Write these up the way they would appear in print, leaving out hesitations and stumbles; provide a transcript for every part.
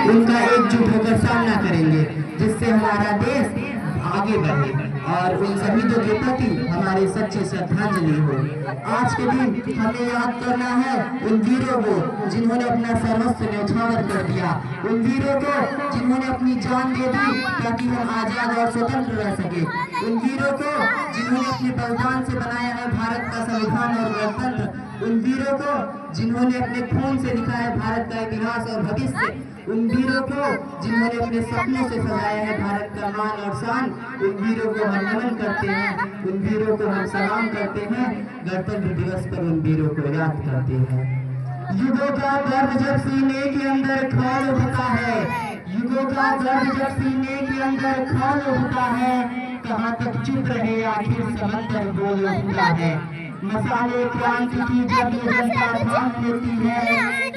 उनका एकजुट होकर सामना करेंगे, जिससे हमारा देश आगे बढ़े और उन शहीदों के प्रति हमारी सच्ची श्रद्धांजलि हो। आज के दिन हमें याद करना है उन वीरों को जिन्होंने अपना सर्वस्व न्यौछावर कर दिया, उन वीरों को जिन्होंने अपनी जान दे दी ताकि हम आजाद और स्वतंत्र रह सके, उन वीरों को जिन्होंने अपने बलिदान से बनाया है भारत का संविधान और गणतंत्र, उन वीरों को जिन्होंने अपने खून से लिखा है भारत का इतिहास और भविष्य, उन वीरों को जिन्होंने अपने सपनों से सजाया है भारत का मान और शान, उन वीरों को हम नमन करते हैं, उन वीरों को हम सलाम करते हैं। गणतंत्र दिवस पर उन वीरों को याद करते हैं। युगों का दर्द जब सीने के अंदर खौल उठता है, युगों का दर्द जब सीने के अंदर खौल उठता है, कहाँ तक चुप रहे आखिर समंदर बोल उठता है। मसाले क्रांति की जब ये जनता थाम लेती है,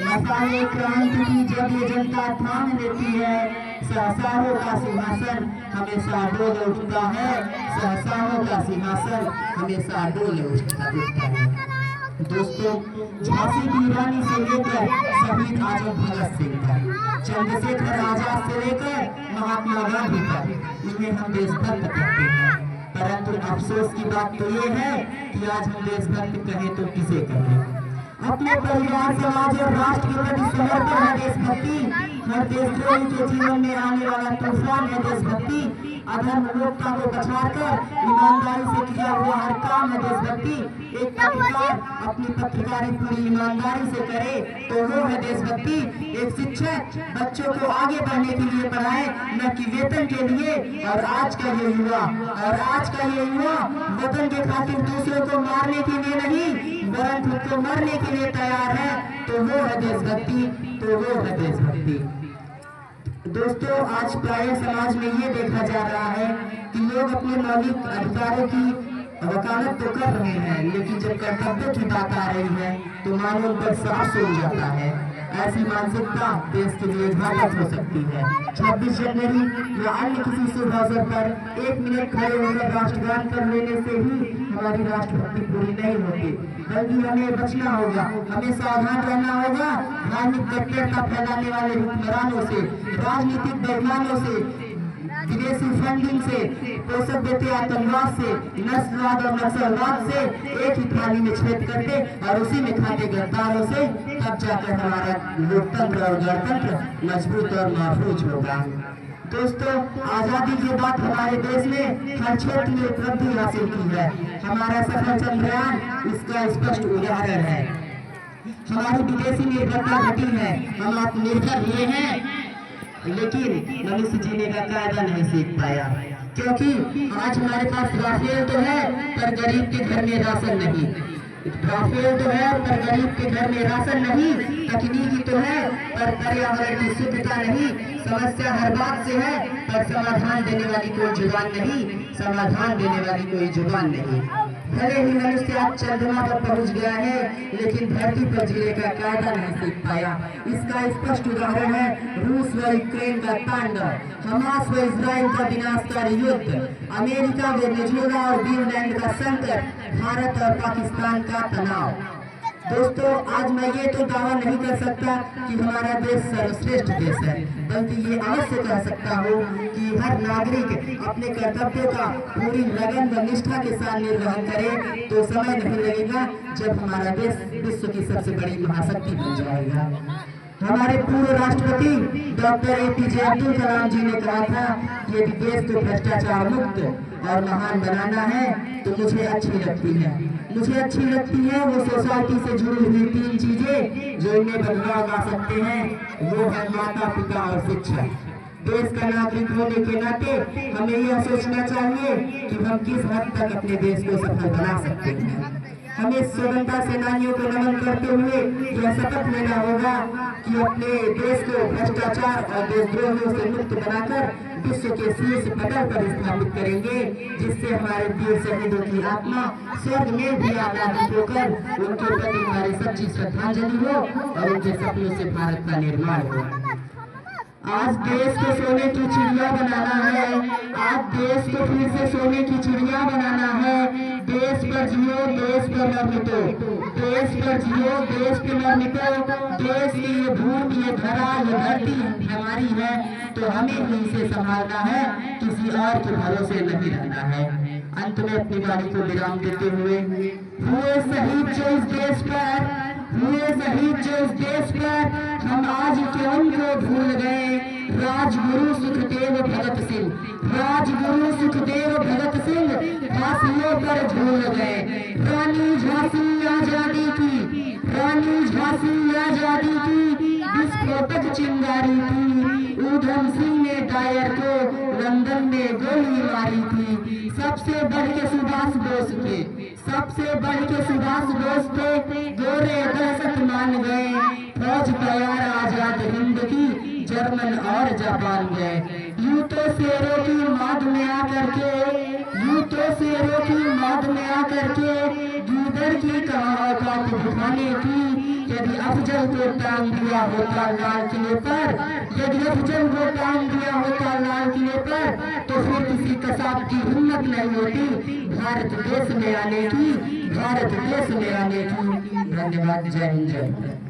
मसाले क्रांति की जब ये जनता थाम लेती है, सहसाओं का सिंहासन हमेशा डोल उठता है, सहसाओं का सिंहासन हमेशा डोल उठता है। दोस्तों, झांसी की रानी से लेकर शहीद आजम भगत सिंह तक, चंद्रशेखर आजाद से लेकर महात्मा गांधी तक, इन्हें हम देशभक्त कहते हैं। परंतु अफसोस की बात तो ये है कि आज हम देशभक्त कहें तो किसे कहें। अपने परिवार, समाज और राष्ट्र के प्रति समर्पण है देशभक्ति। हर देशद्रोही के जीवन में आने वाला तूफान है देशभक्ति। अधर्म लोकता को पछाड़कर ईमानदारी से किया हुआ हर काम है देशभक्ति। एक पत्रकार अपनी पत्रकारिता पूरी ईमानदारी से करे तो वो है देशभक्ति। एक शिक्षक बच्चों को आगे बढ़ने के लिए पढ़ाए, न कि वेतन के लिए। और आज का ये युवा वतन के खातिर दूसरों को मारने के लिए नहीं, वरन खुद को मरने के लिए तैयार है, तो वो है देशभक्ति, तो वो है देशभक्ति। दोस्तों, आज प्राय समाज में ये देखा जा रहा है कि लोग अपने मौलिक अधिकारों की वकालत तो कर रहे हैं, लेकिन जब कर्तव्य की बात आ रही है तो मानो उन पर सांप सूख जाता है। ऐसी मानसिकता देश के लिए घातक हो सकती है। 26 जनवरी या अन्य किसी शुभ अवसर पर 1 मिनट खड़े होकर राष्ट्रगान कर लेने से ही हमारी राष्ट्रभक्ति पूरी नहीं होती, बल्कि हमें बचना होगा, हमें सावधान रहना होगा धार्मिक कट्टरता फैलाने वाले हुक्मरानों से, राजनीतिक बेईमानों से, विदेशी फंडिंग से, पोषक देते आतंकवाद से, नस्लवाद और नक्सलवाद से एक ही थाली में छेद करते और उसी में खाते गद्दारों से, तब जाकर हमारा लोकतंत्र और गणतंत्र मजबूत और महफूज होगा। दोस्तों, आजादी के बाद हमारे देश ने हर क्षेत्र में उपलब्धि हासिल की है। हमारा सफल चंद्रयान इसका स्पष्ट उदाहरण है। हमारी विदेशी निर्भरता घटी है, हम आत्मनिर्भर हुए हैं, लेकिन मनुष्य जीने का कायदा नहीं सीख पाया, क्योंकि आज हमारे पास राफेल तो है पर गरीब के घर में राशन नहीं, राफेल तो है पर गरीब के घर में राशन नहीं, तकनीकी तो है पर पर्यावरण की शुद्धता नहीं। समस्या हर बात से है पर समाधान देने वाली कोई जुबान नहीं, समाधान देने वाली कोई जुबान नहीं। भले ही मनुष्य आज चंद्रमा पर पहुंच गया है, लेकिन धरती पर जीने का कायदा नहीं सीख पाया। इसका स्पष्ट उदाहरण है रूस व यूक्रेन का तांडव, हमास व इजराइल का विनाशकारी युद्ध, अमेरिका व वेनेजुएला और ग्रीनलैंड का संकट, भारत और पाकिस्तान का तनाव। दोस्तों, आज मैं ये तो दावा नहीं कर सकता कि हमारा देश सर्वश्रेष्ठ देश है, बल्कि ये अवश्य कह सकता हूँ कि हर नागरिक अपने कर्तव्यों का पूरी लगन व निष्ठा के साथ निर्वहन करे तो समय नहीं लगेगा जब हमारा देश विश्व की सबसे बड़ी महाशक्ति बन जाएगा। हमारे पूर्व राष्ट्रपति डॉक्टर APJ अब्दुल कलाम जी ने कहा था कि यदि देश को भ्रष्टाचार मुक्त और महान बनाना है तो मुझे अच्छी लगती है वो सोसाइटी से जुड़ी हुई 3 चीजें जो इन्हें बदलाव ला सकते हैं। वो है माता, पिता और शिक्षा। देश का नागरिक होने के नाते हमें यह सोचना चाहिए कि हम किस हद तक अपने देश को सफल बना सकते हैं। हमें स्वतंत्रता सेनानियों को नमन करते हुए यह शपथ लेना होगा कि अपने देश को भ्रष्टाचार और देशद्रोहियों से मुक्त बनाकर विश्व के शीर्ष पटल पर स्थापित करेंगे, जिससे हमारे वीर शहीदों की आत्मा स्वर्ग में भी आनंदित होकर उनके प्रति हमारी सच्ची श्रद्धांजलि हो और उनके सपनों से भारत का निर्माण हो। आज देश को सोने की चिड़िया बनाना है, आज देश को फिर से सोने की चिड़िया बनाना है। देश पर जियो, देश पर न मिटो। देश पर जियो, देश के में मिटो, देश की ये भूमि, ये धरा, ये धरती हमारी है, तो हमें ही इसे संभालना है, किसी और के भरोसे नहीं रहना है। अंत में अपनी वाणी को विराम देते हुए, हुए शहीद जो इस देश पर, हुए शहीद जो इस देश पर, हम आज क्यों उनको भूल गए। राजगुरु सुखदेव भगत सिंह, राजगुरु सुखदेव भगत सिंह फांसियों पर झूल गए। रानी झांसी आजादी की, रानी झांसी आजादी की विस्फोटक चिंगारी थी। ऊधम सिंह ने डायर को लंदन में गोली मारी थी। सबसे बढ़ के सुभाष बोस के, सबसे बढ़ के सुभाष बोस थे, गोरे दहशत मान गए। फौज तैयार आजाद हिंद की, जर्मन और जापान गए। यूं तो शेरों की माद में आकर के, यूं तो शेरों की माद में आकर के गीदड़ की कहां औकात दिखाने की। यदि अफजल को टांग दिया होता लाल किले पर, यदि अफजल को टांग दिया होता लाल किले पर, तो फिर किसी कसाब की हिम्मत नहीं होती भारत देश में आने की, भारत देश में आने की। धन्यवाद। जय हिंद, जय भारत।